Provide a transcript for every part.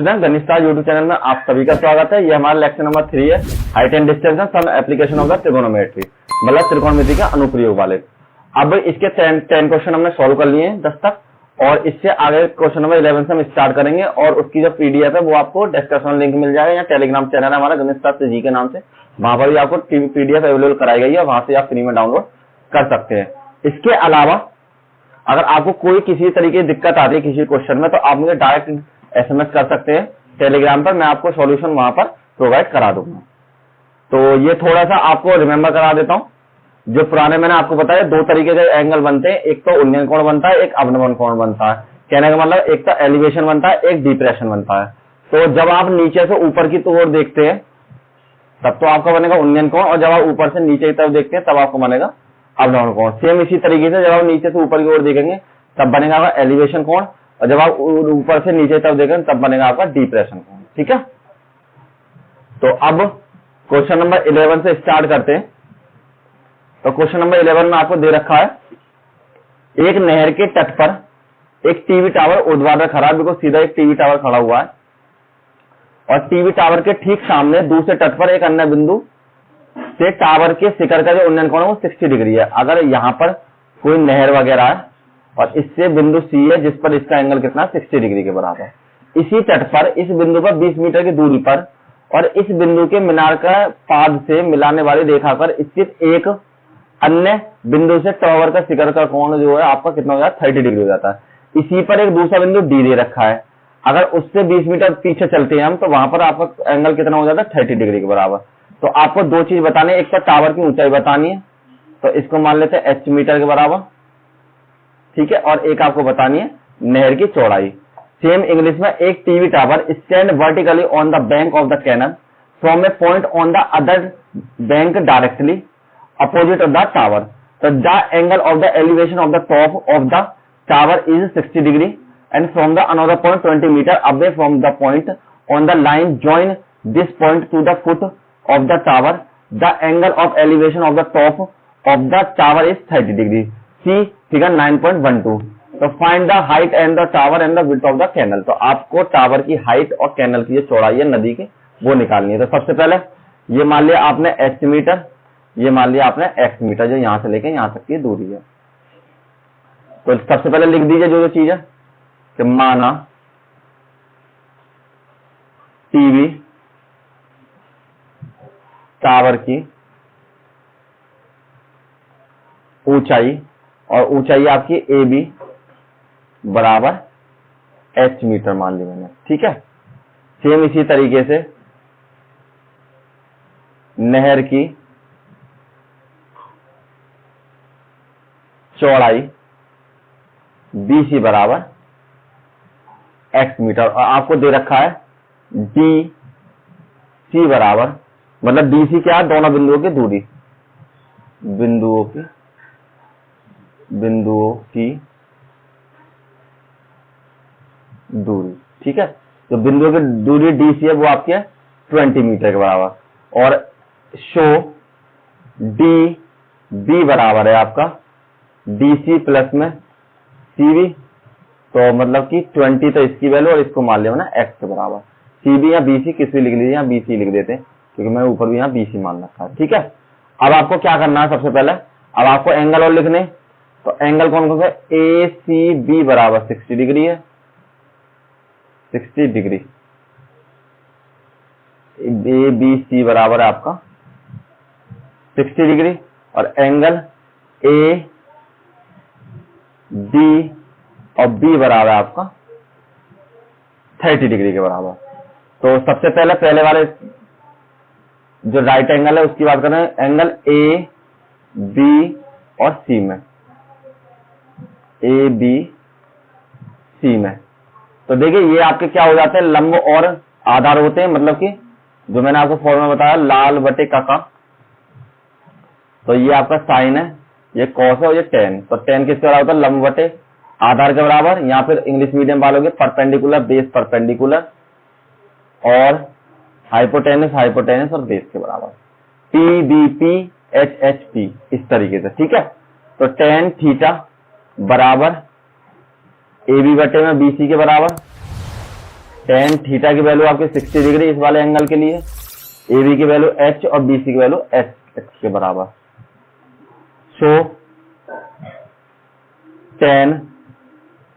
Student गणित star YouTube channel में आप सभी का स्वागत है। ये हमारा लेक्चर नंबर 3 है, height and distance some application of the trigonometry, मतलब त्रिकोणमिति का अनुप्रयोग वाले। अब इसके 10 क्वेश्चन हमने सॉल्व कर लिए हैं 10 तक, और इससे आगे क्वेश्चन नंबर 11 से हम स्टार्ट करेंगे। और उसकी जो पीडीएफ है वो आपको डिस्क्रिप्शन लिंक मिल जाएगा, या टेलीग्राम चैनल है हमारा गणित स्टार जी के नाम से, वहां पर भी आपको पीडीएफ अवेलेबल कराई गई है, वहां से आप फ्री में डाउनलोड कर सकते हैं। इसके अलावा अगर आपको कोई किसी तरीके की दिक्कत आती है किसी क्वेश्चन में, तो आप मुझे डायरेक्ट एसएमएस कर सकते हैं टेलीग्राम पर, मैं आपको सॉल्यूशन वहां पर प्रोवाइड करा दूंगा। तो ये थोड़ा सा आपको रिमेम्बर करा देता हूं। जो पुराने मैंने आपको बताया, दो तरीके के एंगल बनते हैं, एक तो उन्नयन कोण बनता है, एक अवनमन कोण बनता है। कहने का मतलब एक तो एलिवेशन बनता है, एक डिप्रेशन बनता है। तो जब आप नीचे से ऊपर की ओर देखते हैं तब तो आपका बनेगा उन्नयन कोण, और जब आप ऊपर से नीचे की तरफ देखते हैं तब आपको बनेगा अवनमन कोण। सेम इसी तरीके से जब आप नीचे से ऊपर की ओर देखेंगे तब बनेगा आपका एलिवेशन कोण, और जब आप ऊपर से नीचे तब देखेंगे तब बनेगा आपका डिप्रेशन कोण। ठीक है, तो अब क्वेश्चन नंबर 11 से स्टार्ट करते हैं। तो क्वेश्चन नंबर 11 में आपको दे रखा है, एक नहर के तट पर एक टीवी टावर ऊर्ध्वाधर खड़ा है, बिल्कुल सीधा एक टीवी टावर खड़ा हुआ है, और टीवी टावर के ठीक सामने दूसरे तट पर एक अन्य बिंदु से टावर के शिखर का जो उन्नयन कोण है वो 60 डिग्री है। अगर यहाँ पर कोई नहर वगैरह है और इससे बिंदु सी है जिस पर इसका एंगल कितना 60 डिग्री के बराबर, इसी तट पर इस बिंदु पर 20 मीटर की दूरी पर और इस बिंदु के मीनार का पाद से मिलाने वाली रेखा पर स्थित एक अन्य बिंदु से टावर का शिखर का कोण जो है आपका कितना हो जाता है 30 डिग्री हो जाता है। इसी पर एक दूसरा बिंदु डी दे रखा है, अगर उससे 20 मीटर पीछे चलते हैं हम तो वहां पर आपका एंगल कितना हो जाता है 30 डिग्री के बराबर। तो आपको दो चीज बतानी है, एक तो टावर की ऊंचाई बतानी है, तो इसको मान लेते हैं h मीटर के बराबर, ठीक है, और एक आपको बतानी है नहर की चौड़ाई। सेम इंग्लिश में, एक TV tower stand vertically on the bank of the canal from a point on the other bank directly opposite of the tower, तो the angle of the elevation of the top of the tower is 60 degree and from the another point 20 metre away from the point on the line join this point to the foot of the tower, the angle of elevation of the top of the tower is 30 degree. See figure 9.12. तो find the height and the tower and the width of the canal. तो आपको tower की height और canal की जो चौड़ाई है नदी की वो निकालनी है। तो सबसे पहले ये मान लिया आपने h मीटर, ये मान लिया आपने x मीटर, जो यहां से लेके यहां तक की दूरी है। तो सबसे पहले लिख दीजिए जो चीज है कि माना टीवी टावर की ऊंचाई, और ऊंचाई आपकी ए बी बराबर h मीटर मान ली मैंने, ठीक है। सेम इसी तरीके से नहर की चौड़ाई बी सी बराबर x मीटर, और आपको दे रखा है डी सी बराबर, मतलब डीसी क्या है, दोनों बिंदुओं की दूरी, बिंदुओं की दूरी, ठीक है। तो बिंदुओं की दूरी डीसी है वो आपकी है 20 मीटर के बराबर, और शो डी बी बराबर है आपका डीसी प्लस में सीबी, तो मतलब कि 20 तो इसकी वैल्यू और इसको मान लिया ना एक्स के बराबर। सीबी या बीसी किसी भी लिख लीजिए, या बीसी लिख देते हैं क्योंकि मैं ऊपर भी यहाँ बीसी मान रखा है, ठीक है। अब आपको क्या करना है, सबसे पहले अब आपको एंगल और लिखने, तो एंगल कौन कौन सा, ए सी बी बराबर 60 डिग्री है, 60 डिग्री, ए बी सी बराबर है आपका 60 डिग्री, और एंगल ए डी और बी बराबर है आपका 30 डिग्री के बराबर। तो सबसे पहले वाले जो राइट एंगल है उसकी बात करें, एंगल ए बी और सी में, ए बी सी में, तो देखिए ये आपके क्या हो जाते हैं, लंब और आधार होते हैं, मतलब कि जो मैंने आपको फॉर्मूला बताया लाल बटे का, तो ये आपका साइन है, ये कॉस है और ये टेन, तो टेन किसके बराबर होता है, लंब बटे आधार के बराबर, या फिर इंग्लिश मीडियम वालों के परपेंडिकुलर बेस परपेंडिकुलर, और हाइपोटेनस और बेस के बराबर, P B P H H P, इस तरीके से, ठीक है। तो टेन थीटा बराबर ए बी बटे में बी सी के बराबर, टेन थीटा की वैल्यू आपकी 60 डिग्री इस वाले एंगल के लिए, ए बी की वैल्यू एच और बी सी की वैल्यू एच एक्स के बराबर। सो टेन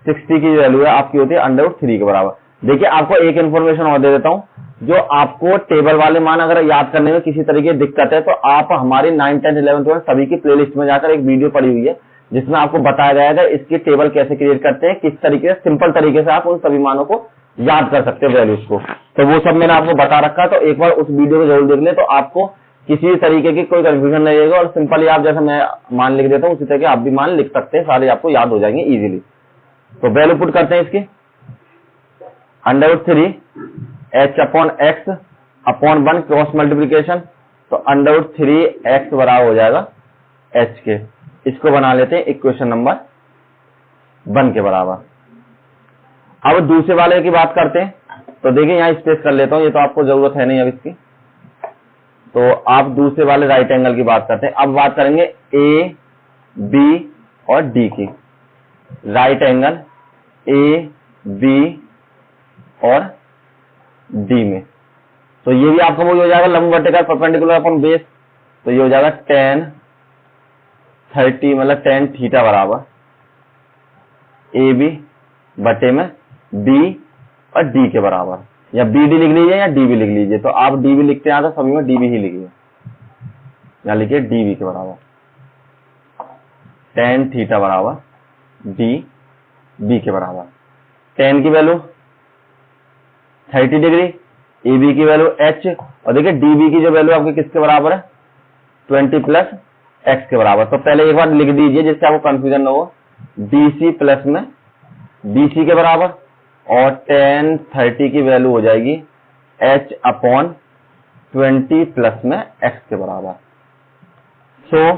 60 की वैल्यू है आपकी होती है √3 के बराबर। देखिए आपको एक इन्फॉर्मेशन और दे देता हूं, जो आपको टेबल वाले मान अगर याद करने में किसी तरीके की दिक्कत है तो आप हमारी 9, 10, 11, 12 सभी की प्लेलिस्ट में जाकर एक वीडियो पड़ी हुई है जिसमें आपको बताया जाएगा इसकी टेबल कैसे क्रिएट करते हैं, किस तरीके से सिंपल तरीके से आप उन सभी मानों को याद कर सकते हैं वैल्यूज को। तो वो सब मैंने आपको बता रखा है, तो एक बार उस वीडियो को जरूर देख ले, तो आपको किसी तरीके की कोई कंफ्यूजन नहीं रहेगा और सिंपली आप जैसे मैं मान लिख देता हूँ उसी तरह आप भी मान लिख सकते हैं, सारे आपको याद हो जाएंगे इजीली। तो वैल्यू पुट करते हैं इसकी, √3 h upon x upon 1 cross multiplication, तो √3 x बराबर हो जाएगा h के। इसको बना लेते हैं इक्वेशन नंबर 1 के बराबर। अब दूसरे वाले की बात करते हैं, तो देखिए यहां स्पेस कर लेता हूं, ये तो आपको जरूरत है नहीं अब इसकी। तो आप दूसरे वाले राइट एंगल की बात करते हैं। अब बात करेंगे ए बी और डी की। राइट एंगल ए बी और डी में, तो ये भी आपका वही हो जाएगा लंब वर्टिकल परपेंडिकुलर अपॉन बेस, तो ये हो जाएगा tan 30 मतलब tan थीटा बराबर ए बी बटे में बी और डी के बराबर, या बी डी लिख लीजिए या डी बी लिख लीजिए। तो आप डी बी लिखते हैं तो सभी में डी बी ही लिखिए, यहाँ लिखिए डी बी के बराबर tan थीटा बराबर डी बी के बराबर। tan की वैल्यू 30 डिग्री, ए बी की वैल्यू h, और देखिए डी बी की जो वैल्यू आपकी किसके बराबर है 20 प्लस x के बराबर। तो पहले एक बार लिख दीजिए जिससे आपको कंफ्यूजन न हो, BC प्लस में BC के बराबर, और tan 30 की वैल्यू हो जाएगी h अपॉन 20 प्लस में x के बराबर। So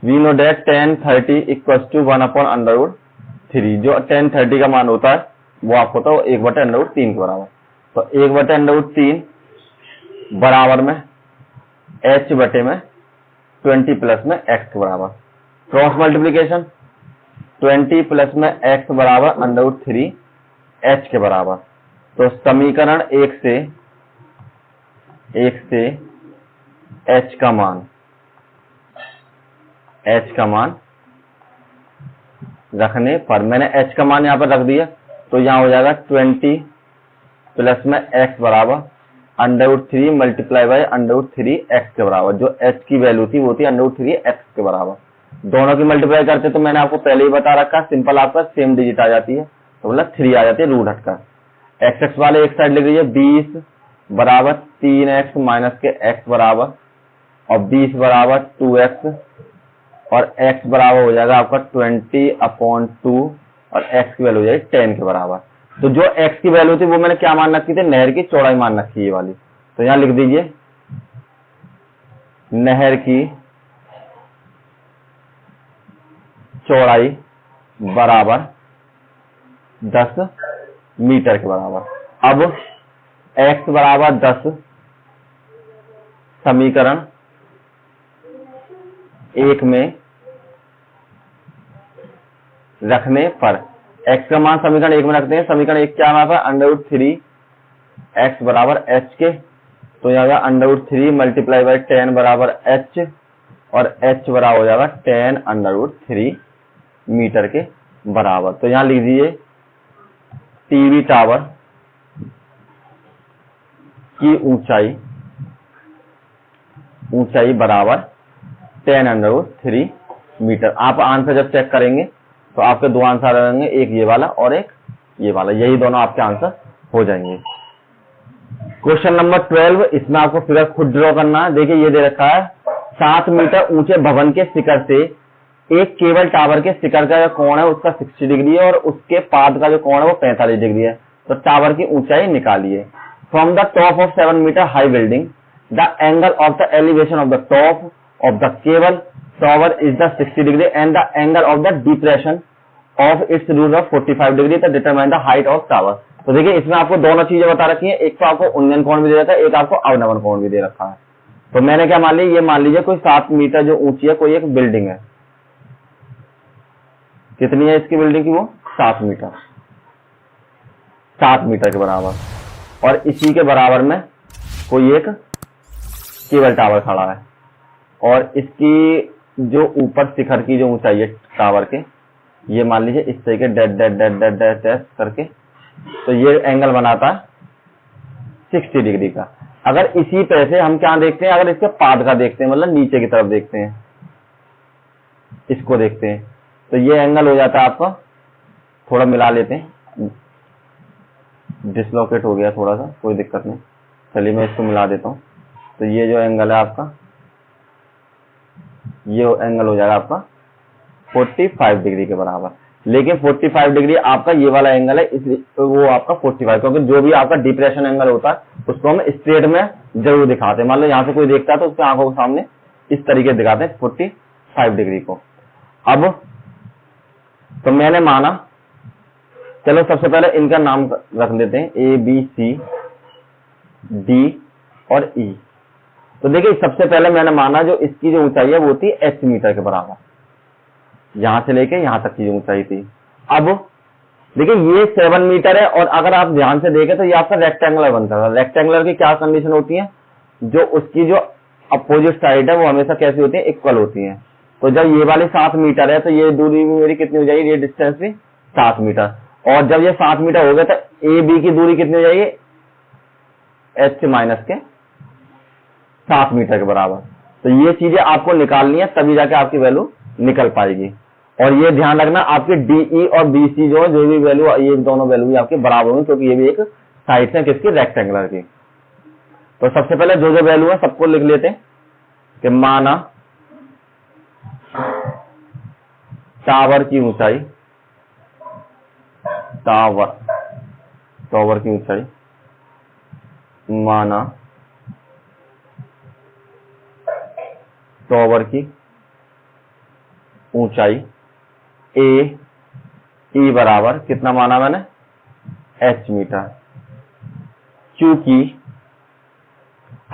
we know that tan 30 equals to 1 upon √3, जो tan 30 का मान होता है वो आपको तो 1/√3 के बराबर। तो 1/√3 बराबर में h बटे में 20 प्लस में x के बराबर, क्रॉस मल्टीप्लीकेशन 20 प्लस में x बराबर √3 h के बराबर। तो समीकरण 1 से h का मान रखने पर, मैंने h का मान यहाँ पर रख दिया, तो यहाँ हो जाएगा 20 प्लस में x बराबर √3 मल्टीप्लाई बाय √3 x के बराबर। जो h की वैल्यू थी वो थी √3 x के बराबर। दोनों की मल्टीप्लाई करते तो मैंने आपको पहले ही बता रखा, सिंपल आपका सेम डिजिट आ जाती है, तो मतलब 3 आ जाती है रूट हटकर। x वाले एक साइड लिख लीजिए, 20 बराबर 3x माइनस के x बराबर, और 20 बराबर 2x, और x बराबर हो जाएगा आपका 20/2, और x की वैल्यू हो जाएगी 10 के बराबर। तो जो x की वैल्यू थी वो मैंने क्या मान रखी थी, नहर की चौड़ाई मान रखी है ये वाली। तो यहां लिख दीजिए नहर की चौड़ाई बराबर 10 मीटर के बराबर। अब x बराबर 10 समीकरण 1 में रखने पर, x का मान समीकरण 1 में रखते हैं। समीकरण 1 क्या आता है √3 x बराबर h के, तो यहाँ जाएगा √3 मल्टीप्लाई बाय 10 बराबर h, और h बराबर हो जाएगा 10 √3 मीटर के बराबर। तो यहाँ लिख दीजिए टीवी टावर की ऊंचाई बराबर 10 √3 मीटर। आप आंसर जब चेक करेंगे तो आपके दो आंसर रहेंगे, एक ये वाला और एक ये वाला, यही दोनों आपके आंसर हो जाएंगे। क्वेश्चन नंबर 12, इसमें आपको फिगर खुद ड्रॉ करना है। देखिए ये दे रखा है 7 मीटर ऊंचे भवन के शिखर से एक केबल टावर के शिखर का जो कोण है उसका 60 डिग्री है, और उसके पाद का जो कोण है वो 45 डिग्री है। तो टावर की ऊंचाई निकालिए। From the top of 7 metre high building the angle of the elevation of the top of the cable tower is the 60 degree and the angle of the depression of its root of 45 degree तो determine the height of tower. तो देखिए इसमें आपको दोनों चीजें बता रखी है, एक तो आपको उन्नयन कोण भी दे रखा है, एक आपको अवनमन कोण भी दे रखा है। तो मैंने क्या मान लिया, ये मान लीजिए कोई 7 मीटर जो ऊंची है कोई एक बिल्डिंग है। कितनी है इसकी बिल्डिंग की, वो 7 मीटर। 7 मीटर के बराबर, और इसी के बराबर में कोई एक केबल टावर खड़ा है, और इसकी जो ऊपर शिखर की जो ऊंचाई है टावर के, ये मान लीजिए इस तरीके that that that that that that करके, तो ये एंगल बनाता है 60 डिग्री का। अगर इसी तरह से हम क्या देखते हैं, अगर इसके पाद का देखते हैं, मतलब नीचे की तरफ देखते हैं, इसको देखते हैं, तो ये एंगल हो जाता है आपका, थोड़ा मिला लेते हैं, डिसलोकेट हो गया थोड़ा सा, कोई दिक्कत नहीं, चलिए मैं इसको मिला देता हूं। तो ये जो एंगल है आपका, ये एंगल हो जाएगा आपका 45 डिग्री के बराबर। लेकिन 45 डिग्री आपका ये वाला एंगल है, इसलिए वो आपका 45, क्योंकि जो भी आपका डिप्रेशन एंगल होता है उसको हम स्ट्रेट में जरूर दिखाते हैं। मान लो यहाँ से कोई देखता है तो उसके आंखों के सामने इस तरीके से दिखाते हैं 45 डिग्री को। अब तो मैंने माना, चलो सबसे पहले इनका नाम रख लेते हैं, ए बी सी डी और ई। तो देखिए सबसे पहले मैंने माना जो इसकी जो ऊंचाई है वो थी h मीटर के बराबर, यहां से लेके यहां तक की जो ऊंचाई थी। अब देखिए ये 7 मीटर है, और अगर आप ध्यान से देखें तो ये आपका रेक्टेंगुलर बनता है। रेक्टेंगुलर की क्या कंडीशन होती है, जो उसकी जो अपोजिट साइड है वो हमेशा कैसी होती है, इक्वल होती है। तो जब ये वाली 7 मीटर है तो ये दूरी भी मेरी कितनी हो जाएगी, ये डिस्टेंस भी 7 मीटर, और जब ये 7 मीटर हो गया तो ए बी की दूरी कितनी हो जाएगी, h माइनस के 7 मीटर के बराबर। तो ये चीजें आपको निकालनी है, तभी जाके आपकी वैल्यू निकल पाएगी। और ये ध्यान रखना आपके डीई और बीसी जो भी वैल्यू, ये दोनों वैल्यू भी आपके बराबर होंगे, क्योंकि ये भी एक साइड है किसकी, रेक्टेंगुलर की। तो सबसे पहले जो जो वैल्यू है सबको लिख लेते हैं कि माना टावर की ऊंचाई, टावर की ऊंचाई, माना टावर की ऊंचाई ए बराबर कितना माना मैंने, h मीटर। क्योंकि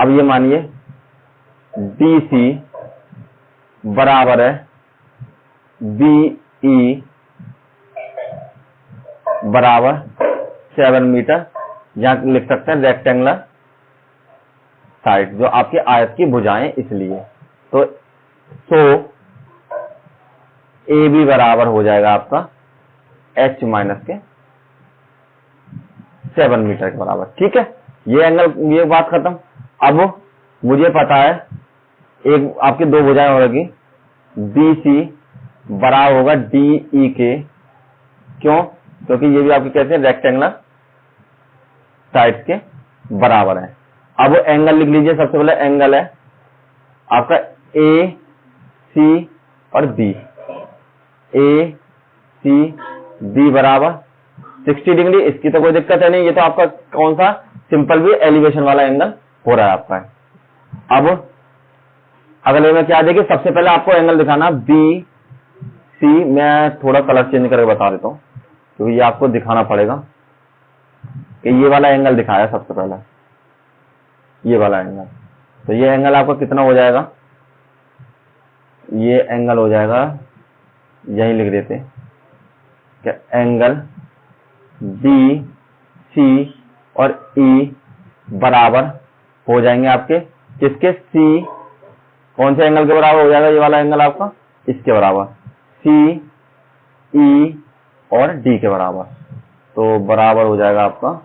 अब ये मानिए BC बराबर है BE बराबर 7 मीटर, यहां लिख सकते हैं रेक्टेंगुलर साइड, जो आपके आयत की भुजाएं, इसलिए तो ए बी बराबर हो जाएगा आपका h माइनस के 7 मीटर के बराबर। ठीक है, ये एंगल, ये बात खत्म। अब मुझे पता है एक आपकी दो भुजाएं होगी, BC बराबर होगा DE के, क्यों, क्योंकि ये भी आपके कहते हैं रेक्टेंगुलर साइड के बराबर है। अब एंगल लिख लीजिए, सबसे पहले एंगल है आपका ए सी और बी, ए सी बी बराबर 60 डिग्री। इसकी तो कोई दिक्कत है नहीं, ये तो आपका कौन सा सिंपल भी एलिवेशन वाला एंगल हो रहा है आपका। अब अगले में क्या देखिए, सबसे पहले आपको एंगल दिखाना बी सी, मैं थोड़ा कलर चेंज करके बता देता हूं क्योंकि ये आपको दिखाना पड़ेगा कि ये वाला एंगल दिखाया सबसे पहले, ये वाला एंगल। तो ये एंगल आपका कितना हो जाएगा, ये एंगल हो जाएगा, यही लिख देते कि एंगल बी सी और ई बराबर हो जाएंगे आपके किसके, सी कौन से एंगल के बराबर हो जाएगा, ये वाला एंगल आपका इसके बराबर, सी ई और डी के बराबर। तो बराबर हो जाएगा आपका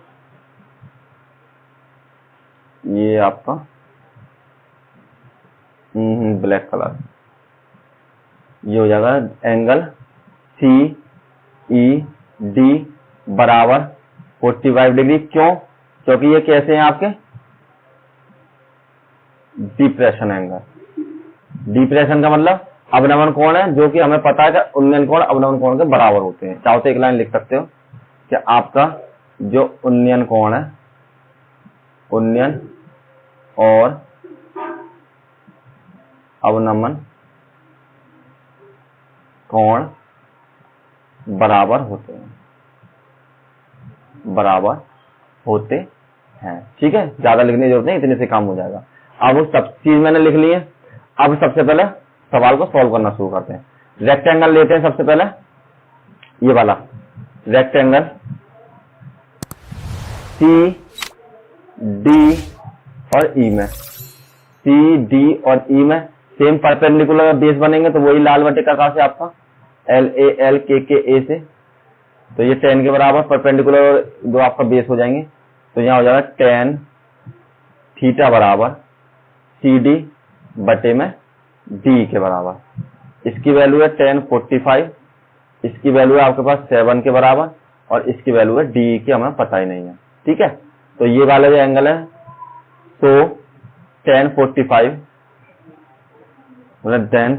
ये आपका ब्लैक कलर, ये हो जाएगा एंगल सी ई डी बराबर 45 डिग्री। क्यों, क्योंकि ये कैसे हैं आपके डिप्रेशन एंगल। डिप्रेशन का मतलब अवनमन कोण है, जो कि हमें पता है कि उन्नयन कोण अवनमन कोण के बराबर होते हैं। चाहो तो एक लाइन लिख सकते हो कि आपका जो उन्नयन कोण है, उन्नयन और अवनमन कोण बराबर होते हैं, बराबर होते हैं। ठीक है, ज्यादा लिखने की जरूरत नहीं, इतने से काम हो जाएगा। अब सब चीज मैंने लिख ली है। अब सबसे पहले सवाल को सॉल्व करना शुरू करते हैं। रेक्टेंगल लेते हैं सबसे पहले, ये वाला रेक्टेंगल सी डी और ई में, सी डी और ई में सेम परपेंडिकुलर बेस बनेंगे तो वही लाल बटे का से आपका एल के ए से, तो ये tan के बराबर परपेंडिकुलर जो आपका बेस हो जाएंगे, तो यहाँ हो जाएगा tan थीटा बराबर सी डी बटे में डी के बराबर। इसकी वैल्यू है tan 45, इसकी वैल्यू है आपके पास 7 के बराबर और इसकी वैल्यू है डी की हमें पता ही नहीं है। ठीक है, तो ये वाला जो एंगल है तो tan 45 मतलब tan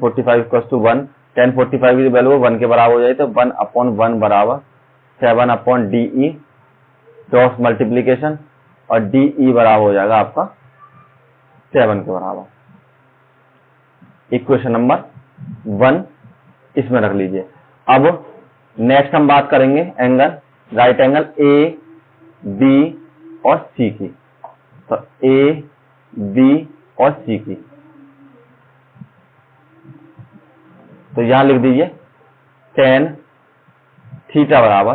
45 इक्वल टू 1, tan 45 की वैल्यू 1 के बराबर हो जाए तो 1/1 बराबर 7/DE क्रॉस मल्टीप्लीकेशन और DE बराबर हो जाएगा आपका 7 के बराबर। इक्वेशन नंबर 1 इसमें रख लीजिए। अब नेक्स्ट हम बात करेंगे angle, right angle A B और सी की, तो ए बी और सी की, तो यहां लिख दीजिए tan थीटा बराबर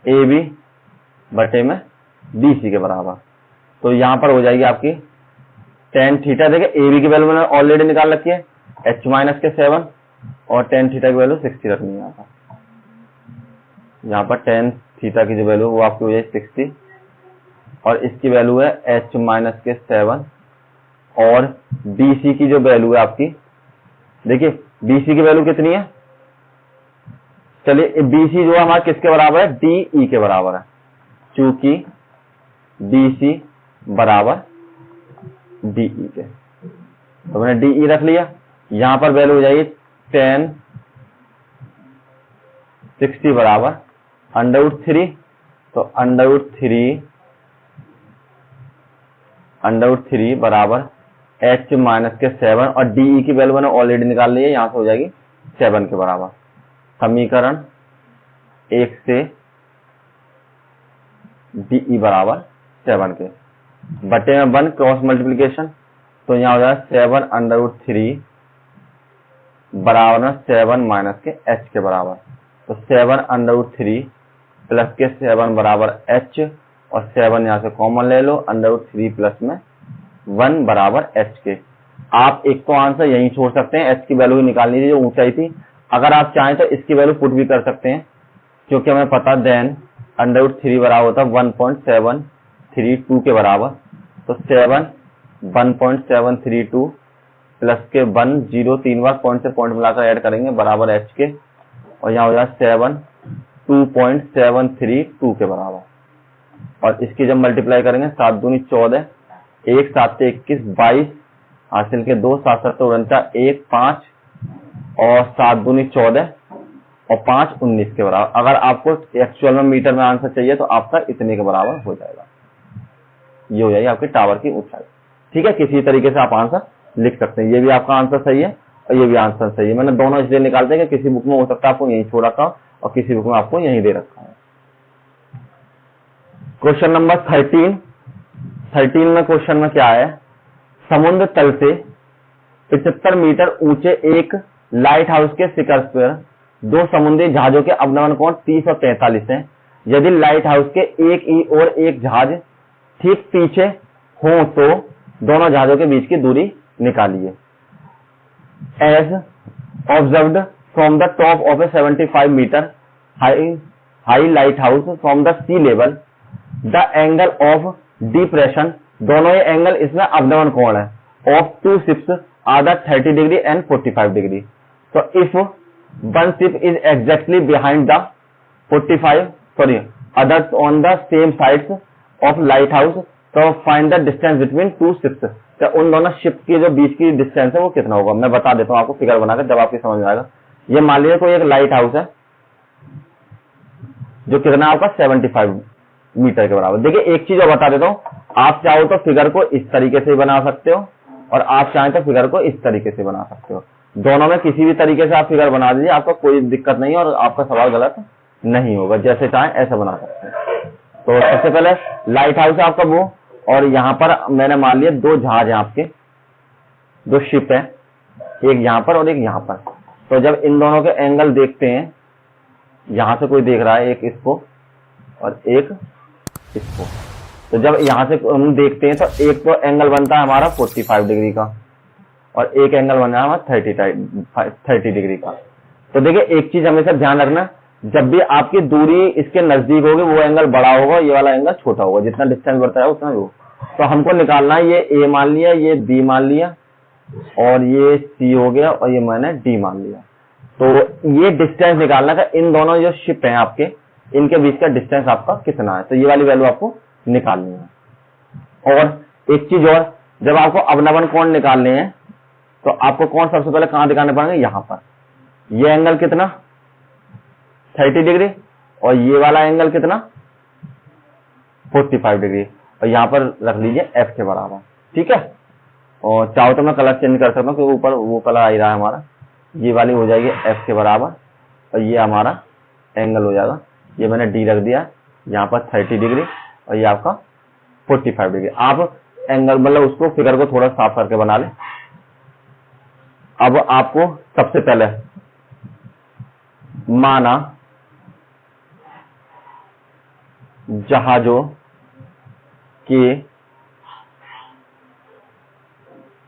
ए बी बटे में बी सी के बराबर। तो यहां पर हो जाएगी आपकी tan थीटा, देखिए ए बी की वैल्यू मैंने ऑलरेडी निकाल रखी है h माइनस के 7 और tan थीटा की वैल्यू 60 रखनी है। यहाँ पर tan थीटा की जो वैल्यू वो आपकी हो जाएगी 60 और इसकी वैल्यू है h माइनस के 7 और BC की जो वैल्यू है आपकी, देखिए BC की वैल्यू कितनी है, चलिए BC जो है हमारा किसके बराबर है, DE के बराबर है, चूंकि BC बराबर DE के, तो मैंने DE रख लिया। यहां पर वैल्यू हो जाएगी tan 60 बराबर √3, तो √3 बराबर h माइनस के 7 और DE की वैल्यू मैंने ऑलरेडी निकाल ली है, यहां से हो जाएगी 7 के बराबर। समीकरण 1 से DE बराबर 7 के बटे में 1 क्रॉस मल्टीप्लीकेशन, तो यहां हो जाएगा 7 √3 बराबर में 7 माइनस के h के बराबर, तो 7 √3 प्लस के 7 बराबर h और 7 यहां से कॉमन ले लो, √3 प्लस में 1 बराबर h के। आप एक तो आंसर यहीं छोड़ सकते हैं, h की वैल्यू ही निकालनी थी जो ऊंचाई थी, अगर आप चाहें तो इसकी वैल्यू पुट भी कर सकते हैं क्योंकि हमें पता देन √3 बराबर होता है 1.732 के बराबर, तो 7 1.732 प्लस के 1 0 3 बार पॉइंट से पॉइंट मिलाकर ऐड करेंगे बराबर h के, और यहाँ हो जाए 7 2.732 के बराबर, और इसकी जब मल्टीप्लाई करेंगे 7 दूनी 14, 1 7 से 21 22 हासिल के 2 7 7 49 1 5 और 7 दूनी 14 और 5 19 के बराबर। अगर आपको एक्चुअल में मीटर में आंसर चाहिए तो आपका इतने के बराबर हो जाएगा, ये हो जाएगी आपके टावर की ऊंचाई। ठीक है, किसी तरीके से आप आंसर लिख सकते हैं, ये भी आपका आंसर सही है और ये भी आंसर सही है। मैंने दोनों इसलिए निकालते हैं कि किसी बुक में हो सकता है आपको यही छोड़ रखा हो और किसी बुक में आपको यही दे रखा है। क्वेश्चन नंबर 13 में क्वेश्चन में क्या है, समुद्र तल से 75 मीटर ऊंचे एक लाइट हाउस के शिखर पर 2 समुद्री जहाजों के अवनमन कोण 30 और 43 हैं। यदि लाइट हाउस के एक ई और एक जहाज ठीक पीछे हो तो दोनों जहाजों के बीच की दूरी निकालिए। As observed from the top of a 75 metre high light house from the sea level the angle of depression, दोनों ये एंगल इसमें अवनमन कोण है of 2 ships are the 30 degree and 45 degree. तो if one ship is exactly behind the 45 others on the same sides of lighthouse, तो find the distance between 2 ships, तो उन दोनों शिप के जो बीच की डिस्टेंस है वो कितना होगा। मैं बता देता हूँ आपको फिगर बनाकर, जब आपकी समझ में आएगा। ये मान लीजिए कोई एक लाइट हाउस है जो कितना आपका 75 मीटर के बराबर। देखिए एक चीज और बता देता हूँ, आप चाहो तो फिगर को इस तरीके से बना सकते हो और आप चाहें तो फिगर को इस तरीके से बना सकते हो। दोनों में किसी भी तरीके से आप फिगर बना दीजिए, आपका कोई दिक्कत नहीं है और आपका सवाल गलत नहीं होगा। जैसे चाहें ऐसा बना सकते हैं। तो सबसे पहले लाइट हाउस है आपका वो, और यहाँ पर मैंने मान लिया 2 जहाज हैं आपके, 2 शिप है, एक यहाँ पर और एक यहाँ पर। तो जब इन दोनों के एंगल देखते हैं, यहां से कोई देख रहा है एक इसको और एक इसको। तो जब यहाँ से हम देखते हैं तो एक तो एंगल बनता है हमारा 45 डिग्री का और एक एंगल बन रहा है हमारा 30 डिग्री का। तो देखिए एक चीज हमेशा ध्यान रखना, जब भी आपकी दूरी इसके नजदीक होगी वो एंगल बड़ा होगा, ये वाला एंगल छोटा होगा, जितना डिस्टेंस बढ़ता है उतना ही होगा। तो हमको निकालना है, ये ए मान लिया, ये बी मान लिया और ये सी हो गया और ये मैंने डी मान लिया। तो ये डिस्टेंस निकालना का, इन दोनों जो शिप हैं आपके, इनके बीच का डिस्टेंस आपका कितना है, तो ये वाली वैल्यू आपको निकालनी है। और एक चीज और, जब आपको अवनवन कोण निकालने हैं तो आपको कौन सबसे पहले कहां दिखाने पड़ेंगे, यहां पर। ये एंगल कितना 30 डिग्री और ये वाला एंगल कितना 45 डिग्री और यहां पर रख लीजिए एफ के बराबर, ठीक है। और चाहो तो मैं कलर चेंज कर सकता हूँ क्योंकि ऊपर वो कलर आ ही रहा है हमारा। ये वाली हो जाएगी एफ के बराबर और ये हमारा एंगल हो जाएगा, ये मैंने डी रख दिया यहाँ पर 30 डिग्री और ये आपका 45 डिग्री। आप एंगल मतलब उसको फिगर को थोड़ा साफ करके बना लें। अब आपको सबसे पहले माना जहाजों के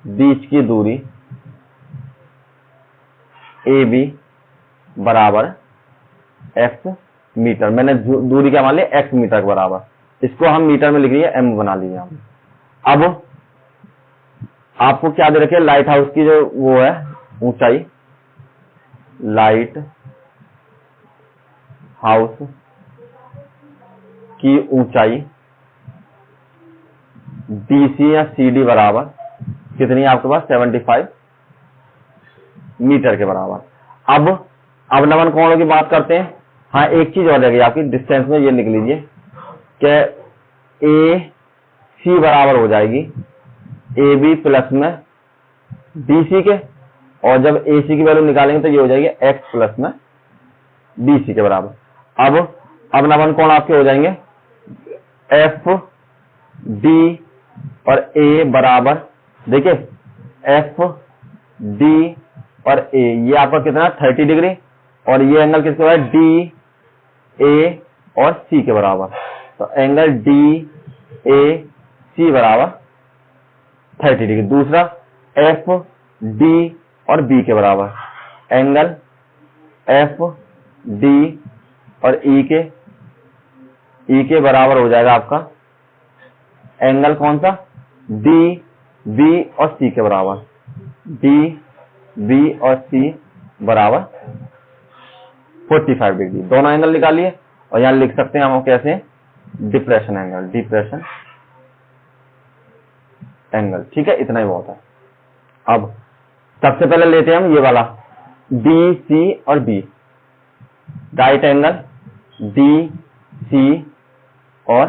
बीच की दूरी ए बी बराबर एक्स मीटर, मैंने दूरी क्या मान लिया एक्स मीटर के बराबर, इसको हम मीटर में लिख लिए एम बना लिए हम। अब आपको क्या दे रखे, लाइट हाउस की जो वो है ऊंचाई, लाइट हाउस की ऊंचाई बीसी या सीडी बराबर कितनी है आपके पास 75 मीटर के बराबर। अब अवनवन कोणों की बात करते हैं। हाँ एक चीज और रहेगी आपकी डिस्टेंस में, ये लिख लीजिए कि ए सी बराबर हो जाएगी ए बी प्लस में बी सी के, और जब ए सी की वैल्यू निकालेंगे तो ये हो जाएगी एक्स प्लस में बी सी के बराबर। अब अवनवन कोण आपके हो जाएंगे एफ डी और ए बराबर, देखिए एफ डी और ए, ये आपका कितना 30 डिग्री और ये एंगल किसके बराबर डी ए और सी के बराबर। तो एंगल डी ए सी बराबर 30 डिग्री। दूसरा एफ डी और बी के बराबर, एंगल एफ डी और ई के बराबर हो जाएगा आपका एंगल कौन सा डी बी और सी के बराबर, डी बी और सी बराबर 45 डिग्री। दोनों एंगल निकालिए और यहां लिख सकते हैं हम कैसे, डिप्रेशन एंगल, डिप्रेशन एंगल, ठीक है। इतना ही बहुत है। अब सबसे पहले लेते हैं हम ये वाला डी सी और B, right angle D C और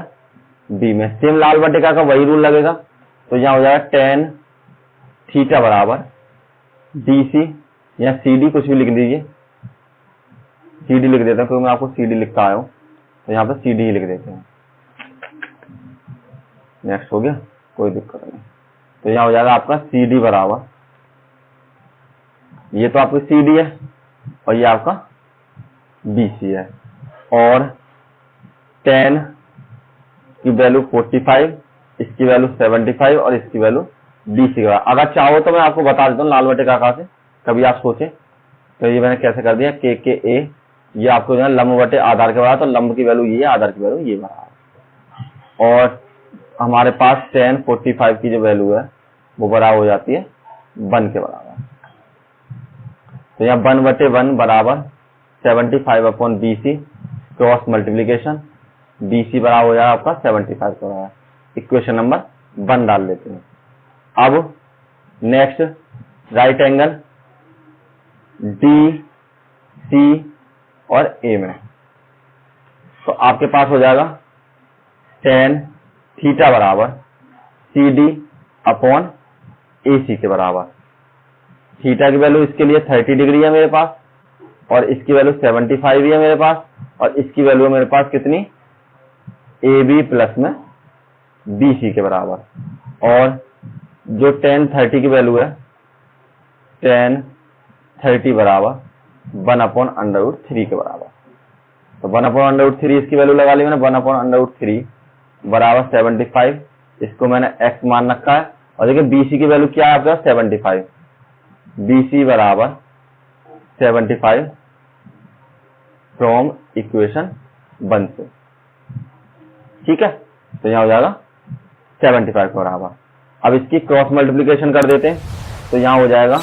बी में सेम लाल बटेका का वही रूल लगेगा। तो यहां हो जाएगा tan थीटा बराबर डी सी या सी डी, कुछ भी लिख दीजिए, सी डी लिख देता हूं क्योंकि मैं आपको सी डी लिखता आया हूं, तो यहां पर सी डी ही लिख देते हैं। नेक्स्ट हो गया, कोई दिक्कत नहीं। तो यहां हो जाएगा आपका सी डी बराबर, ये तो आपकी सी डी है और ये आपका बी सी है, और tan की वैल्यू 45, इसकी वैल्यू 75 और इसकी वैल्यू डी सी का। अगर चाहो तो मैं आपको बता देता हूँ लाल बटेका का से, कभी आप सोचे तो ये मैंने कैसे कर दिया के ए, ये आपको जो है लंब बटे आधार के बराबर, तो लंब की वैल्यू ये, आधार की वैल्यू ये बराबर, और हमारे पास tan 45 की जो वैल्यू है वो बराबर हो जाती है 1 के बराबर। तो यहाँ 1/1 बराबर 75 upon B C, cross multiplication, B C बराबर हो जाएगा आपका 75 के बराबर। इक्वेशन नंबर 1 डाल लेते हैं। अब next right angle D C और ए में, तो आपके पास हो जाएगा tan थीटा बराबर सी डी अपॉन ए सी के बराबर। थीटा की वैल्यू इसके लिए 30 डिग्री है मेरे पास, और इसकी वैल्यू 75 ही है मेरे पास, और इसकी वैल्यू मेरे पास कितनी ए बी प्लस में बी सी के बराबर। और जो tan 30 की वैल्यू है tan 30 बराबर 1/√3 के बराबर। तो 1/√3 इसकी वैल्यू लगा ली मैंने, 1/√3 बराबर 75, इसको मैंने x मान रखा है। और देखिए BC की वैल्यू क्या है आपके पास 75, BC बराबर 75 फ्रॉम इक्वेशन 1 से, ठीक है। तो यहाँ हो जाएगा 75 के बराबर। अब इसकी क्रॉस मल्टीप्लीकेशन कर देते हैं, तो यहाँ हो जाएगा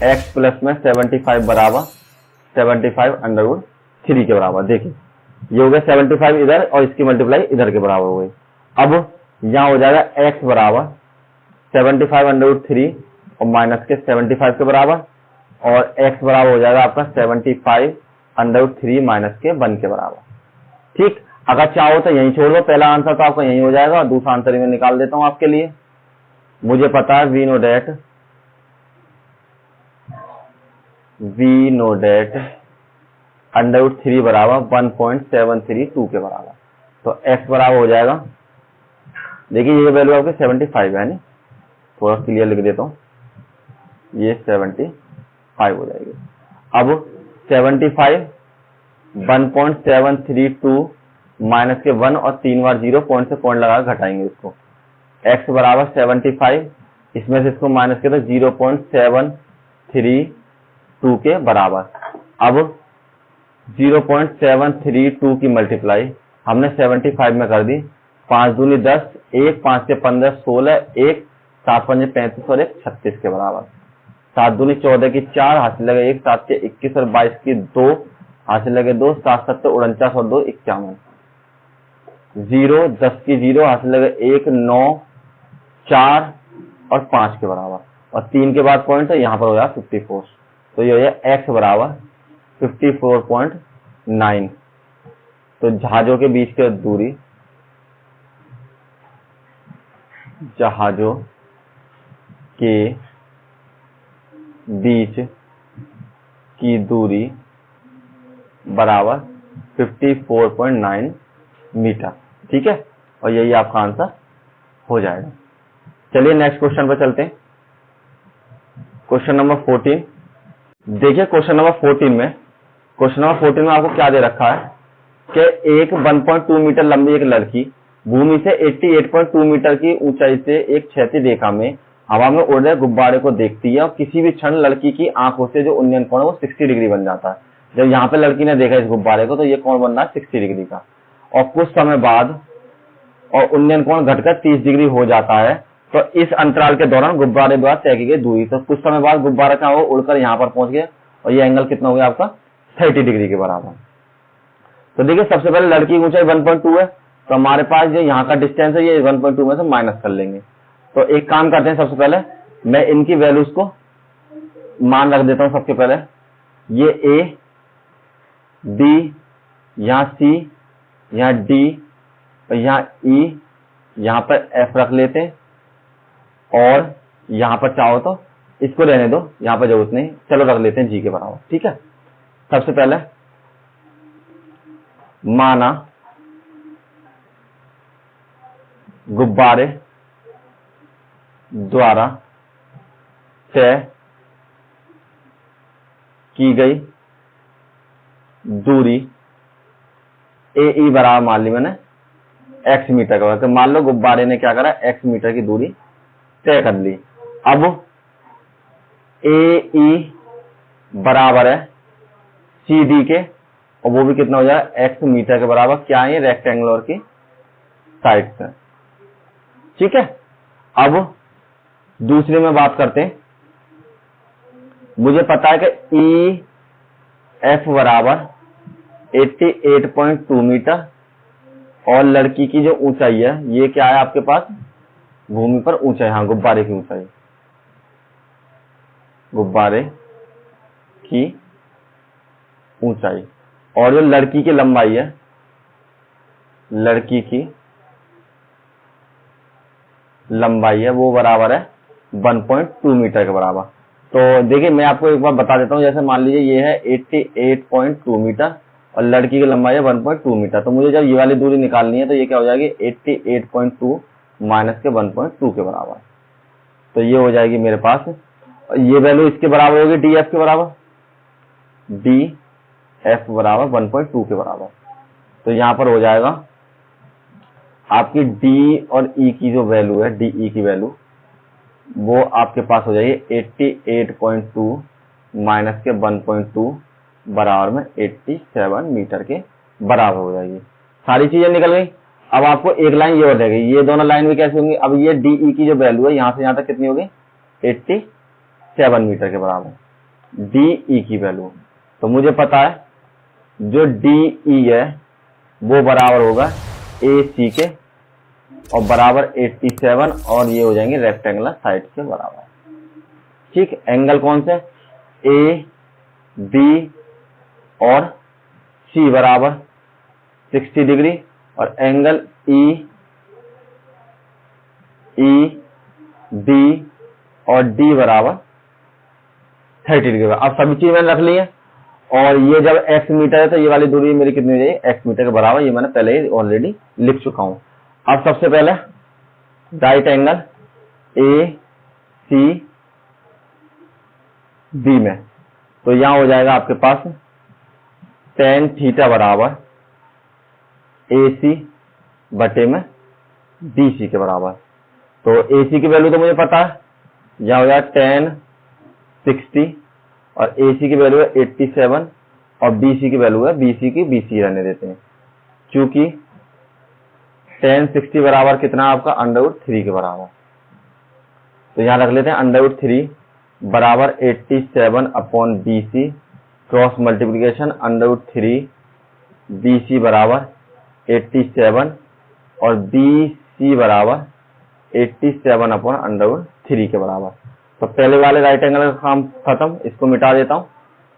x प्लस में 75 बराबर 75√3 के बराबर। देखिए ये हो गया 75 इधर और इसकी मल्टीप्लाई इधर के बराबर हो गई। अब यहाँ हो जाएगा x बराबर 75√3 और माइनस के 75 के बराबर, और x बराबर हो जाएगा आपका 75√3 माइनस के 1 के बराबर, ठीक। अगर चाहो तो यहीं छोड़ दो, पहला आंसर तो आपका यहीं हो जाएगा और दूसरा आंसर मैं निकाल देता हूं आपके लिए। मुझे पता है वी नो डेट √3 बराबर 1.732 के बराबर, तो x बराबर हो जाएगा, देखिए ये वैल्यू आपके 75 है, नहीं थोड़ा क्लियर लिख देता हूं, ये 75 हो जाएगी। अब 75 1.732 माइनस के 1 और 3 बार 0 पॉइंट से पॉइंट लगा घटाएंगे इसको, x बराबर 75, इसमें से इसको माइनस के तो 0.732 के बराबर। अब 0.732 की मल्टीप्लाई हमने 75 में कर दी, 5 दूनी 10, 1 5 से 15 16, 1 7 5 35 और 1 36 के बराबर। 7 दूनी 14 की 4, हाथ से लगे 1, 7 के 21 और 22 की 2, हाथ से लगे 2, 7 7 49 और 2 51, 0 10 की 0, हाथ से लगे 1 9 4 और 5 के बराबर, और 3 के बाद पॉइंट है यहाँ पर हो जाएगा 54। तो ये हो जाए x बराबर 54.9। तो जहाजों के बीच की दूरी, जहाजों के बीच की दूरी बराबर 54.9 मीटर, ठीक है। और यही आपका आंसर हो जाएगा। चलिए नेक्स्ट क्वेश्चन पर चलते हैं। Question number 14। देखिए क्वेश्चन नंबर 14 में आपको क्या दे रखा है कि एक 1.2 मीटर लंबी एक लड़की भूमि से 88.2 मीटर की ऊंचाई से एक क्षैतिज रेखा में हवा में उड़ रहे गुब्बारे को देखती है, और किसी भी क्षण लड़की की आंखों से जो उन्नयन कोण है वो 60 डिग्री बन जाता है। जब यहाँ पे लड़की ने देखा इस गुब्बारे को, तो ये कोण बन रहा है 60 डिग्री का, और कुछ समय बाद और उन्नयन कोण घटकर 30 डिग्री हो जाता है। तो इस अंतराल के दौरान गुब्बारे द्वारा तय की गई दूरी, तो कुछ समय बाद गुब्बारा क्या होगा, उड़कर यहाँ पर पहुंच गया, और ये एंगल कितना हो गया आपका 30 डिग्री के बराबर। तो देखिए सबसे पहले लड़की की ऊंचाई 1.2 है, तो हमारे पास जो यहाँ का डिस्टेंस है ये 1.2 में से माइनस कर लेंगे। तो एक काम करते हैं, सबसे पहले मैं इनकी वैल्यूज को मान रख देता हूं। सबसे पहले ये A B, यहाँ C, यहाँ D और यहाँ E, यहाँ पर F रख लेते हैं, और यहाँ पर चाहो तो इसको रहने दो, यहाँ पर जरूरत नहीं, चलो रख लेते हैं G के बराबर, ठीक है। सबसे पहले माना गुब्बारे द्वारा तय की गई दूरी AE बराबर मान ली मैंने x मीटर का, तो मान लो गुब्बारे ने क्या करा, x मीटर की दूरी तय कर ली। अब AE बराबर है CD के, और वो भी कितना हो जाएगा x मीटर के बराबर। क्या है, रेक्टेंगुलर की साइड से, ठीक है। अब दूसरे में बात करते हैं। मुझे पता है कि EF बराबर 88.2 मीटर, और लड़की की जो ऊंचाई है ये क्या है आपके पास, भूमि पर ऊंचाई, हाँ गुब्बारे की ऊंचाई, गुब्बारे की ऊंचाई, और जो लड़की की लंबाई है, लड़की की लंबाई है वो बराबर है 1.2 मीटर के बराबर। तो देखिए मैं आपको एक बार बता देता हूं, जैसे मान लीजिए ये है 88.2 मीटर और लड़की की लंबाई है 1.2 मीटर, तो मुझे जब ये वाली दूरी निकालनी है तो ये क्या हो जाएगी 88.2 माइनस के 1.2 के बराबर। तो ये हो जाएगी मेरे पास, और ये वैल्यू इसके बराबर होगी DF के बराबर, DF बराबर 1.2 के बराबर। तो यहां पर हो जाएगा आपकी डी और ई की जो वैल्यू है, डी ई की वैल्यू, वो आपके पास हो जाएगी 88.2 माइनस के 1.2 बराबर में 87 मीटर के बराबर हो जाएगी। सारी चीजें निकल गई। अब आपको एक लाइन ये हो जाएगी, ये दोनों लाइन भी कैसे होंगी? अब ये डी ई की जो वैल्यू है यहां से यहां तक कितनी होगी? 87 मीटर के बराबर डी ई की वैल्यू। तो मुझे पता है जो डी ई है वो बराबर होगा ए सी के और बराबर 87 और ये हो जाएंगे रेक्टेंगुलर साइड के बराबर। ठीक, एंगल कौन से? ए बी और सी बराबर 60 डिग्री और एंगल ई बी और डी बराबर 30 डिग्री। अब सभी चीज मैंने रख ली है और ये जब x मीटर है तो ये वाली दूरी मेरी कितनी हो जाएगी? x मीटर के बराबर। ये मैंने पहले ही ऑलरेडी लिख चुका हूं। अब सबसे पहले right angle A C B में, तो यहां हो जाएगा आपके पास tan थीटा बराबर ए सी बटे में बी सी के बराबर। तो ए सी की वैल्यू तो मुझे पता है, यहां हो जाएगा tan 60 और ए सी की वैल्यू है 87 और बी सी की वैल्यू है बी सी रहने देते हैं, क्योंकि tan 60 बराबर कितना आपका? √3 के बराबर। तो यहां रख लेते हैं √3 बराबर 87 upon B C cross multiplication √3 B C बराबर 87 और बी सी बराबर 87 अपॉन √3 के बराबर। तो पहले वाले राइट एंगल का काम खत्म, इसको मिटा देता हूं।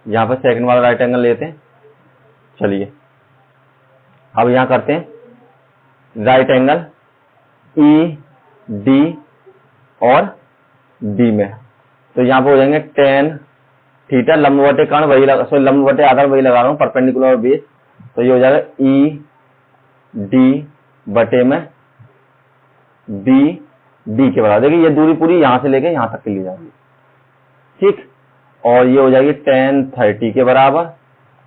यहां पर सेकंड वाला राइट एंगल लेते हैं। चलिए अब यहां करते हैं राइट एंगल ई डी और बी में, तो यहां पर हो जाएंगे tan थीटा लंब बटे कर्ण वही लंब बटे आधार वही लगा रहा हूं, परपेंडिकुलर और बेस। तो ये हो जाएगा ई डी बटे में बी डी के बराबर। देखिए ये दूरी पूरी यहां से लेके यहां तक की ली जाएगी। ठीक, और ये हो जाएगी tan 30 के बराबर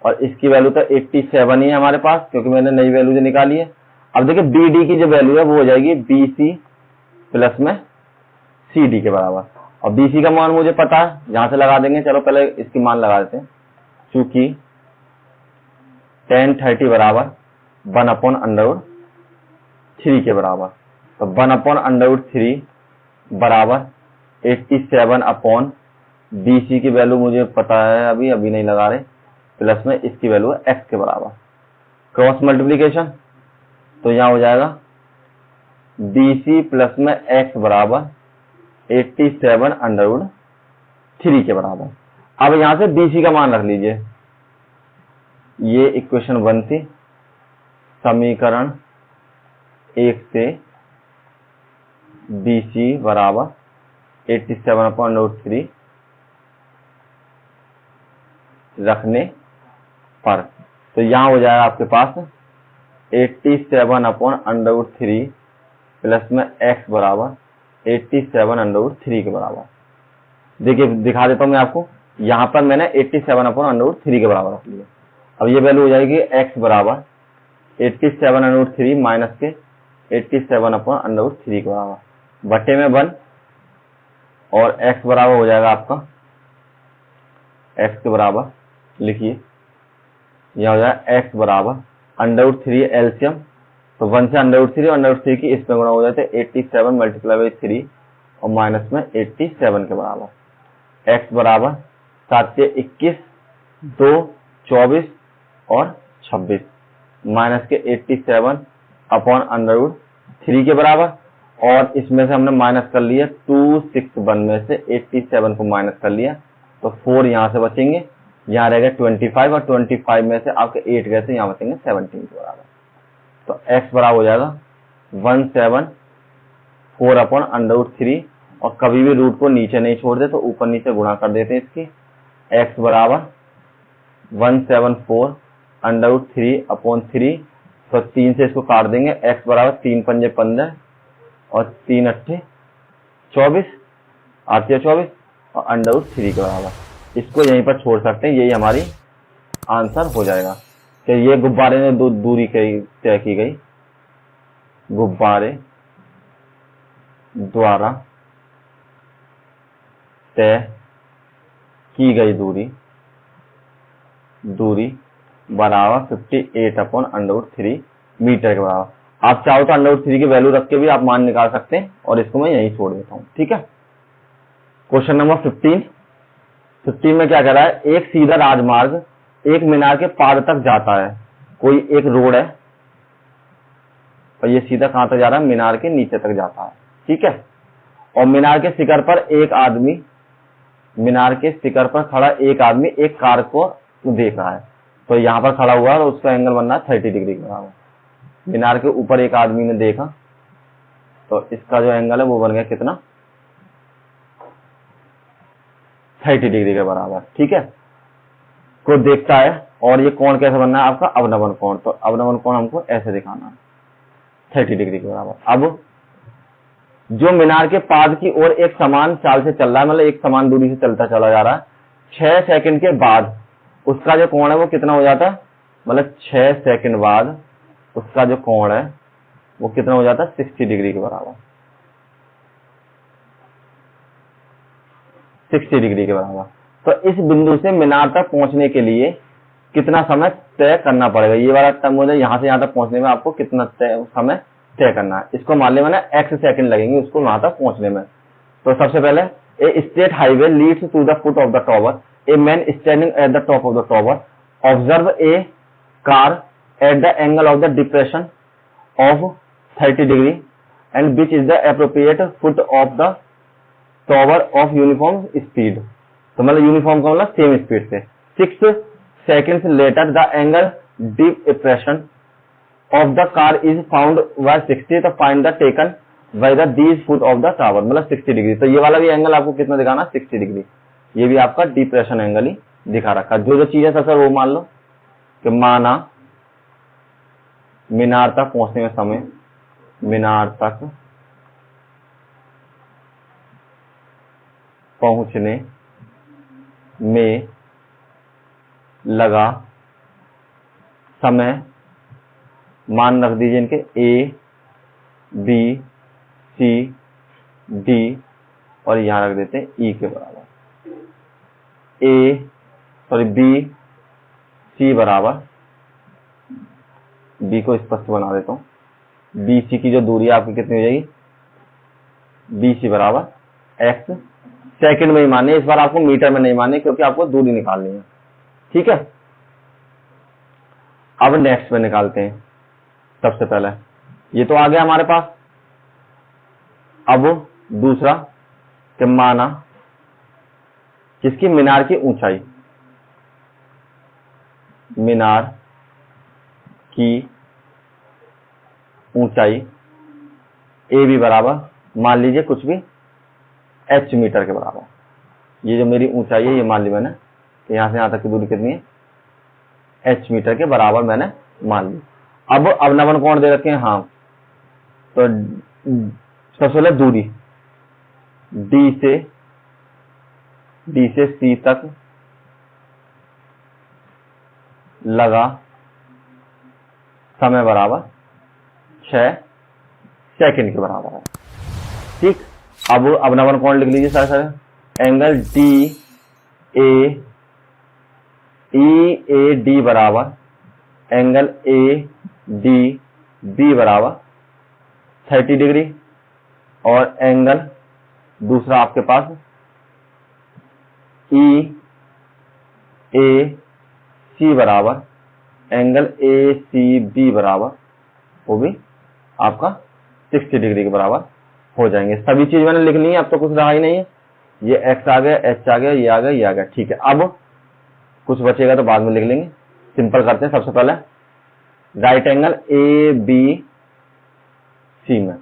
और इसकी वैल्यू तो 87 ही है हमारे पास, क्योंकि मैंने नई वैल्यू जो निकाली है। अब देखिए बी डी की जो वैल्यू है वो हो जाएगी बी सी प्लस में सी डी के बराबर और बी सी का मान मुझे पता है, यहां से लगा देंगे। चलो पहले इसकी मान लगा देते हैं, क्योंकि tan 30 बराबर 1/√3 के बराबर। तो 1/√3 बराबर 87 अपॉन बी सी की वैल्यू मुझे पता है, अभी नहीं लगा रहे, प्लस में इसकी वैल्यू है x के बराबर। क्रॉस मल्टीप्लीकेशन, तो यहां हो जाएगा बी सी प्लस में x बराबर 87 √3 के बराबर। अब यहां से बी सी का मान रख लीजिए। ये इक्वेशन 1 थी, समीकरण 1 से बी सी बराबर 87/√3 रखने पर, तो यहां हो जाएगा आपके पास 87/√3 प्लस में x बराबर 87/√3 के बराबर। देखिए दिखा देता हूं मैं आपको, यहां पर मैंने 87/√3 के बराबर रख लिया। अब ये वैल्यू हो जाएगी x बराबर 87/√3 माइनस के 87/√3 के बराबर बटे में 1 और x बराबर हो जाएगा आपका, x के बराबर लिखिए, यह हो जाएगा x बराबर √3 एलसीएम, तो 1 से √3 और √3 की इसमें गुणा हो जाते 87 मल्टीप्लाई बाई 3 और माइनस में 87 के बराबर। x बराबर 7 के 21, 2, 24 और 26 माइनस के 87 अपॉन √3 के बराबर। और इसमें से हमने माइनस कर लिया 261 में से 87 को माइनस कर लिया, तो 4 यहां से बचेंगे, यहाँ रहेगा 25 और 25 में से आपके 8 गए थे, यहाँ बचेंगे 17 के बराबर। तो x बराबर हो जाएगा 174 अपॉन √3 और कभी भी रूट को नीचे नहीं छोड़ते तो ऊपर नीचे गुणा कर देते हैं इसकी। x बराबर 174 √3 अपॉन 3, तो 3 से इसको काट देंगे। x बराबर 3 पंजे 15 और 3 अट्ठे 24, 8 या 24 और √3 के बराबर। इसको यहीं पर छोड़ सकते हैं, यही हमारी आंसर हो जाएगा कि ये गुब्बारे ने दूरी तय की गई। गुब्बारे द्वारा तय की गई दूरी बराबर 58/√3 मीटर के बराबर। आप चाहो तो √3 की वैल्यू रख के भी आप मान निकाल सकते हैं, और इसको मैं यहीं छोड़ देता हूं। ठीक है, क्वेश्चन नंबर 15 में क्या कह रहा है, एक सीधा राजमार्ग एक मीनार के पार तक जाता है। कोई एक रोड है और ये सीधा कहां तक जा रहा है, मीनार के नीचे तक जाता है। ठीक है, और मीनार के शिखर पर खड़ा एक आदमी एक कार को देख रहा है। तो यहां पर खड़ा हुआ है और उसका एंगल बन रहा है 30 डिग्री के बराबर। मीनार के ऊपर एक आदमी ने देखा, तो इसका जो एंगल है वो बन गया कितना, 30 डिग्री के बराबर। ठीक है, को देखता है, और ये कोण कैसे बनना है आपका, अवनमन कोण। तो अवनमन कोण हमको ऐसे दिखाना है, 30 डिग्री के बराबर। अब जो मीनार के पाद की ओर एक समान चाल से चल रहा है, मतलब एक समान दूरी से चलता चला जा रहा है, 6 सेकंड के बाद उसका जो कोण है वो कितना हो जाता है, मतलब 6 सेकंड बाद उसका जो कोण है वो कितना हो जाता है, 60 डिग्री के बराबर। 60 डिग्री के बराबर। तो इस बिंदु से मीनार तक पहुंचने के लिए कितना समय तय करना पड़ेगा, ये वाला टर्म मुझे यहां से यहां तक पहुंचने में आपको कितना समय तय करना है, इसको मान ले मैंने x सेकंड लगेंगे उसको वहां तक पहुंचने में। तो सबसे पहले, a straight highway leads to the foot of the tower, a man standing at the top of the tower observe a car at the angle of the depression of 30 degree and which is the appropriate foot of the tower of uniform speed. तो मतलब uniform का मतलब same speed से। 6 seconds later the angle depression of the car is found by 60, तो find the taken by the these foot of the tower, मतलब 60 degree. तो ये वाला भी एंगल आपको कितना दिखाना, 60 डिग्री। ये भी आपका डिप्रेशन एंगल ही दिखा रखा। जो चीजें सर वो मान लो कि माना मीनार तक पहुंचने में समय, मीनार तक पहुंचने में लगा समय, मान रख दीजिए इनके A B C D और यहां रख देते हैं E के बराबर। B C बराबर, B को स्पष्ट बना देता हूं। B C की जो दूरी आपकी कितनी हो जाएगी, B C बराबर x सेकंड में ही माने, इस बार आपको मीटर में नहीं माने क्योंकि आपको दूरी निकालनी है। ठीक है, अब नेक्स्ट में निकालते हैं। सबसे पहले ये तो आ गया हमारे पास। अब दूसरा कि माना किसकी, मीनार की ऊंचाई, मीनार की ऊंचाई ए बी बराबर, मान लीजिए कुछ भी h मीटर के बराबर। ये जो मेरी ऊंचाई है ये मान ली मैंने कि यहां से यहां तक की दूरी कितनी है, h मीटर के बराबर मैंने मान ली। अब अवनमन कोण दे रखे हैं, हाँ, तो सबसे पहले दूरी D से C तक लगा समय बराबर 6 सेकंड के बराबर है। ठीक, अब अवनमन कोण लिख लीजिए सर, एंगल EAD बराबर एंगल ADB बराबर 30 डिग्री, और एंगल दूसरा आपके पास EAC बराबर एंगल ACB बराबर, वो भी आपका 60 डिग्री के बराबर हो जाएंगे। सभी चीज मैंने लिख ली है, अब तो कुछ रहा ही नहीं है। ये x आ गया, h आ गया, ये आ गया, ये आ गया। ठीक है, अब कुछ बचेगा तो बाद में लिख लेंगे। सिंपल करते हैं। सबसे पहले राइट एंगल ABC में,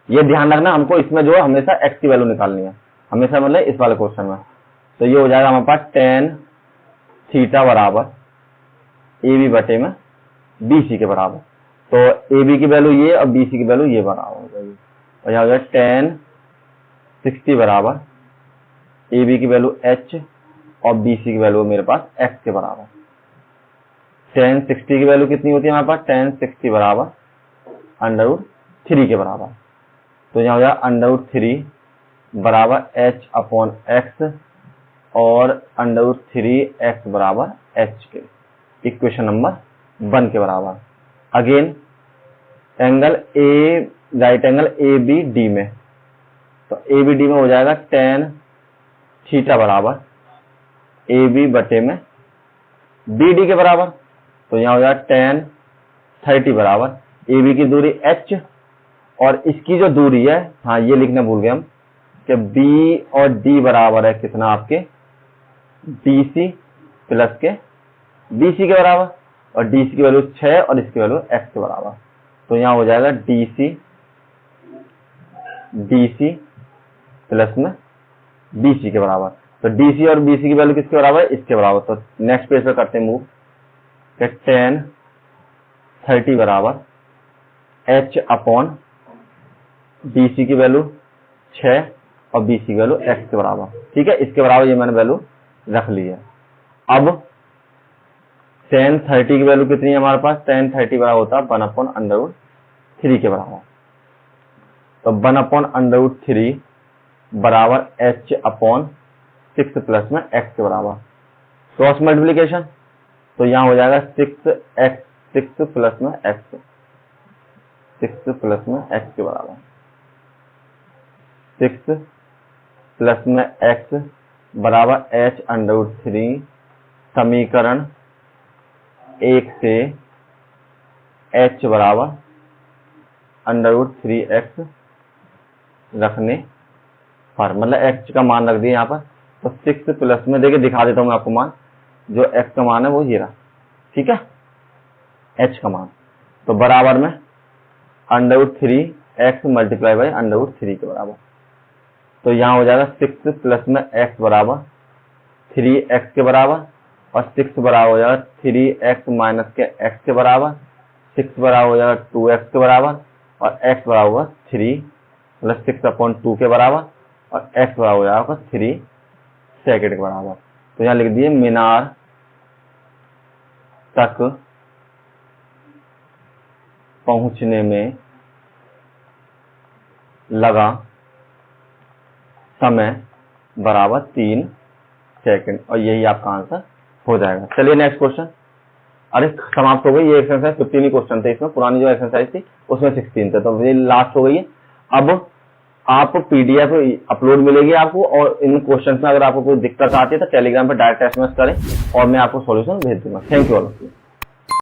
ये ध्यान रखना हमको इसमें जो है हमेशा x की वैल्यू निकालनी है, हमेशा मतलब इस वाले क्वेश्चन में। तो ये हो जाएगा हमारे पास tan थीटा बराबर AB बटे में BC के बराबर। तो AB की वैल्यू ये और BC की वैल्यू ये बराबर हो जाएगी, और यहाँ हो गया tan 60 बराबर AB की वैल्यू h और BC की वैल्यू मेरे पास x के बराबर। tan 60 की वैल्यू कितनी होती है हमारे पास, tan 60 बराबर √3 के बराबर। तो यहाँ हो जाएगा √3 बराबर h/x और √3x बराबर h के, इक्वेशन नंबर 1 के बराबर। Again angle A, right angle A B D में, तो ए बी डी में हो जाएगा tan थीटा बराबर ए बी बटे में बी डी के बराबर। तो यहाँ हो जाएगा tan 30 बराबर ए बी की दूरी h और इसकी जो दूरी है, हाँ ये लिखना भूल गए हम, कि b और d बराबर है कितना आपके DC प्लस के BC के बराबर, और DC की वैल्यू 6 और इसकी वैल्यू x के बराबर। तो यहाँ हो जाएगा DC प्लस में BC के बराबर। तो DC और BC की वैल्यू किसके बराबर है? इसके बराबर। तो नेक्स्ट पेज पे करते हैं मूव, कि tan 30 बराबर h/, BC की वैल्यू 6 और BC की वैल्यू x के बराबर। ठीक है, इसके बराबर ये मैंने वैल्यू रख ली है। अब tan 30 की वैल्यू कितनी है हमारे पास? tan 30 बराबर होता है 1/√3 के बराबर। तो 1/√3 बराबर h/6 प्लस में x के बराबर। क्रॉस मल्टीप्लीकेशन, तो यहाँ हो जाएगा 6 प्लस में x, 6 प्लस में x के बराबर, 6 प्लस में x बराबर h/3 समीकरण 1 से h बराबर √3x रखने पर, मतलब x का मान रख दिया यहाँ पर। तो 6 प्लस में, देखिए दिखा देता हूँ मैं आपको मान, जो x का मान है वो ये रहा। ठीक है, h का मान, तो बराबर में √3x मल्टीप्लाई बाई √3 के बराबर। तो यहाँ हो जाएगा 6 प्लस में x बराबर 3x के बराबर, और 6 बराबर हो जाएगा 3x माइनस के x के बराबर, 6 बराबर हो जाएगा 2x के बराबर, और x बराबर होगा 3 प्लस 6/2 के बराबर, और x बराबर हो जाएगा 3 सेकेंड के बराबर। तो यहाँ लिख दिए मीनार तक पहुंचने में लगा समय बराबर 3 सेकंड, और यही आपका आंसर हो जाएगा। चलिए नेक्स्ट क्वेश्चन। अरे समाप्त हो गई ये एक्सरसाइज, 15 ही क्वेश्चन थे इसमें, पुरानी जो एक्सरसाइज थी उसमें 16 थे, तो ये लास्ट हो गई है। अब आप PDF अपलोड मिलेगी आपको, और इन क्वेश्चन में अगर आपको कोई दिक्कत आती है तो टेलीग्राम पे डायरेक्ट SMS करें और मैं आपको सॉल्यूशन भेज दूंगा। Thank you all of you.